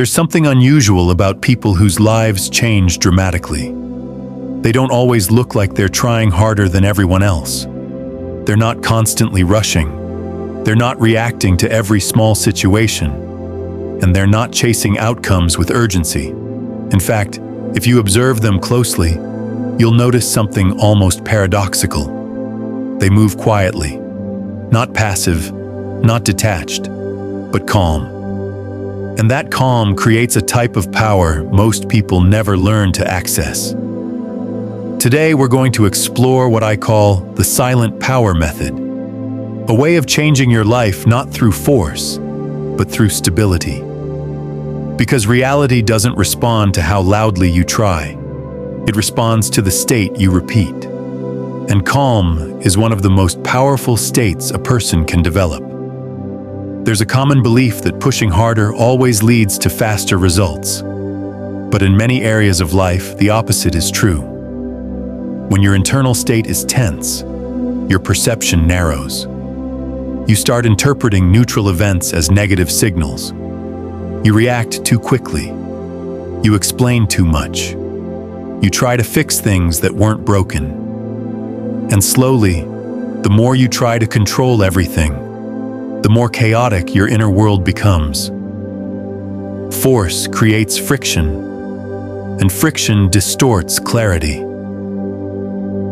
There's something unusual about people whose lives change dramatically. They don't always look like they're trying harder than everyone else. They're not constantly rushing. They're not reacting to every small situation. And they're not chasing outcomes with urgency. In fact, if you observe them closely, you'll notice something almost paradoxical. They move quietly, not passive, not detached, but calm. And that calm creates a type of power most people never learn to access. Today, we're going to explore what I call the silent power method, a way of changing your life not through force, but through stability. Because reality doesn't respond to how loudly you try. It responds to the state you repeat. And calm is one of the most powerful states a person can develop. There's a common belief that pushing harder always leads to faster results. But in many areas of life, the opposite is true. When your internal state is tense, your perception narrows. You start interpreting neutral events as negative signals. You react too quickly. You explain too much. You try to fix things that weren't broken. And slowly, the more you try to control everything, the more chaotic your inner world becomes. Force creates friction, and friction distorts clarity.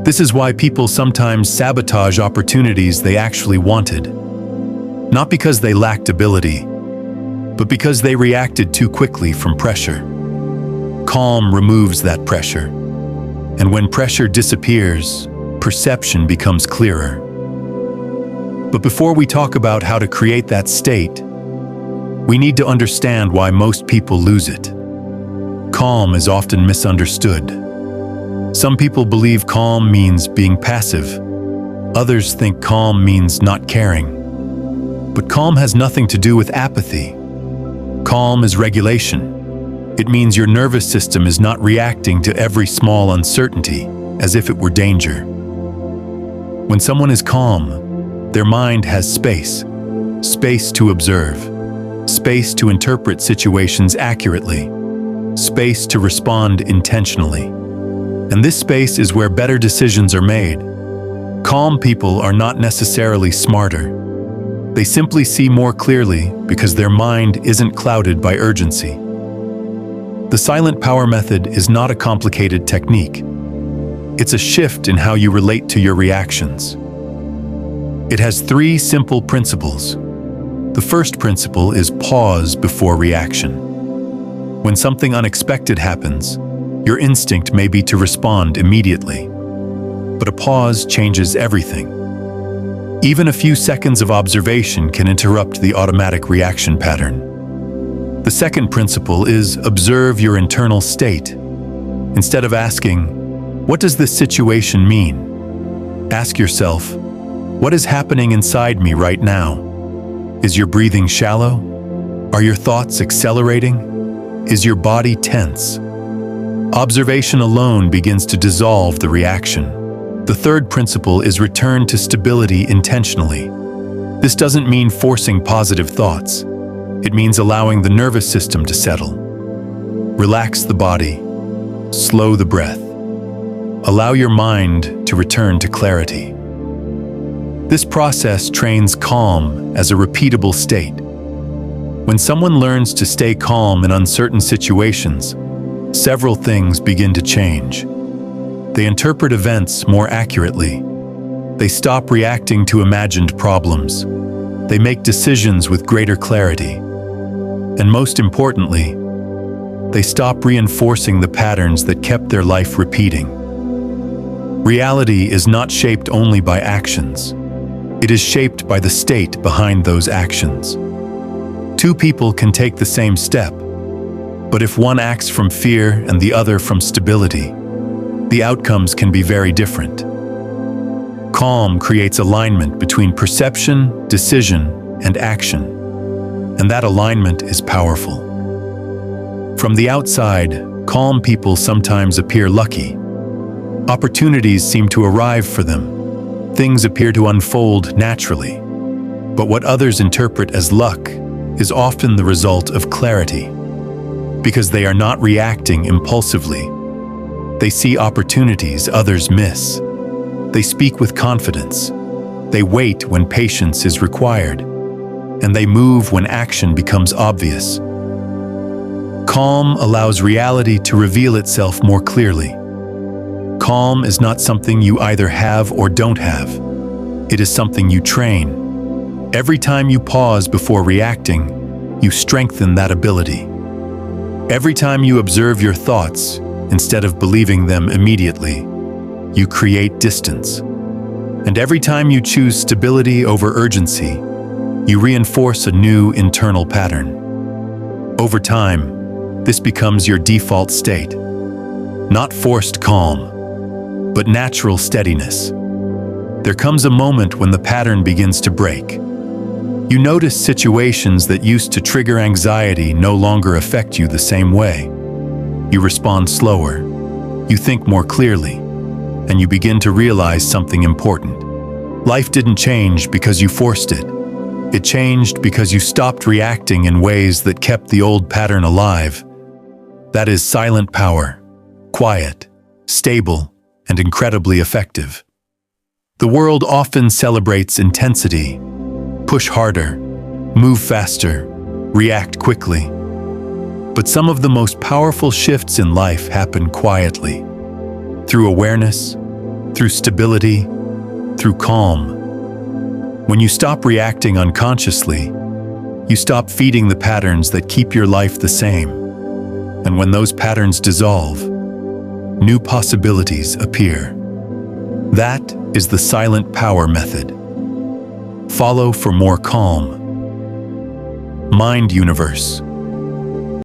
This is why people sometimes sabotage opportunities they actually wanted. Not because they lacked ability, but because they reacted too quickly from pressure. Calm removes that pressure. And when pressure disappears, perception becomes clearer. But before we talk about how to create that state, we need to understand why most people lose it. Calm is often misunderstood. Some people believe calm means being passive. Others think calm means not caring. But calm has nothing to do with apathy. Calm is regulation. It means your nervous system is not reacting to every small uncertainty as if it were danger. When someone is calm, their mind has space to observe, space to interpret situations accurately, space to respond intentionally. And this space is where better decisions are made. Calm people are not necessarily smarter. They simply see more clearly because their mind isn't clouded by urgency. The silent power method is not a complicated technique. It's a shift in how you relate to your reactions. It has 3 simple principles. The first principle is pause before reaction. When something unexpected happens, your instinct may be to respond immediately. But a pause changes everything. Even a few seconds of observation can interrupt the automatic reaction pattern. The second principle is observe your internal state. Instead of asking, "What does this situation mean?" ask yourself, "What is happening inside me right now? Is your breathing shallow? Are your thoughts accelerating? Is your body tense?" Observation alone begins to dissolve the reaction. The third principle is return to stability intentionally. This doesn't mean forcing positive thoughts. It means allowing the nervous system to settle. Relax the body. Slow the breath. Allow your mind to return to clarity. This process trains calm as a repeatable state. When someone learns to stay calm in uncertain situations, several things begin to change. They interpret events more accurately. They stop reacting to imagined problems. They make decisions with greater clarity. And most importantly, they stop reinforcing the patterns that kept their life repeating. Reality is not shaped only by actions. It is shaped by the state behind those actions. 2 people can take the same step, but if one acts from fear and the other from stability, the outcomes can be very different. Calm creates alignment between perception, decision, and action, and that alignment is powerful. From the outside, calm people sometimes appear lucky. Opportunities seem to arrive for them. Things appear to unfold naturally. But what others interpret as luck is often the result of clarity. because they are not reacting impulsively. They see opportunities others miss. They speak with confidence. They wait when patience is required. And they move when action becomes obvious. Calm allows reality to reveal itself more clearly. Calm is not something you either have or don't have. It is something you train. Every time you pause before reacting, you strengthen that ability. Every time you observe your thoughts, instead of believing them immediately, you create distance. And every time you choose stability over urgency, you reinforce a new internal pattern. Over time, this becomes your default state. Not forced calm, but natural steadiness. There comes a moment when the pattern begins to break. You notice situations that used to trigger anxiety no longer affect you the same way. You respond slower, you think more clearly, and you begin to realize something important. Life didn't change because you forced it. It changed because you stopped reacting in ways that kept the old pattern alive. That is silent power, quiet, stable, and incredibly effective. The world often celebrates intensity. Push harder, move faster, react quickly. But some of the most powerful shifts in life happen quietly, through awareness, through stability, through calm. When you stop reacting unconsciously, you stop feeding the patterns that keep your life the same. And when those patterns dissolve, new possibilities appear. That is the silent power method. Follow for more calm. Mind Universe.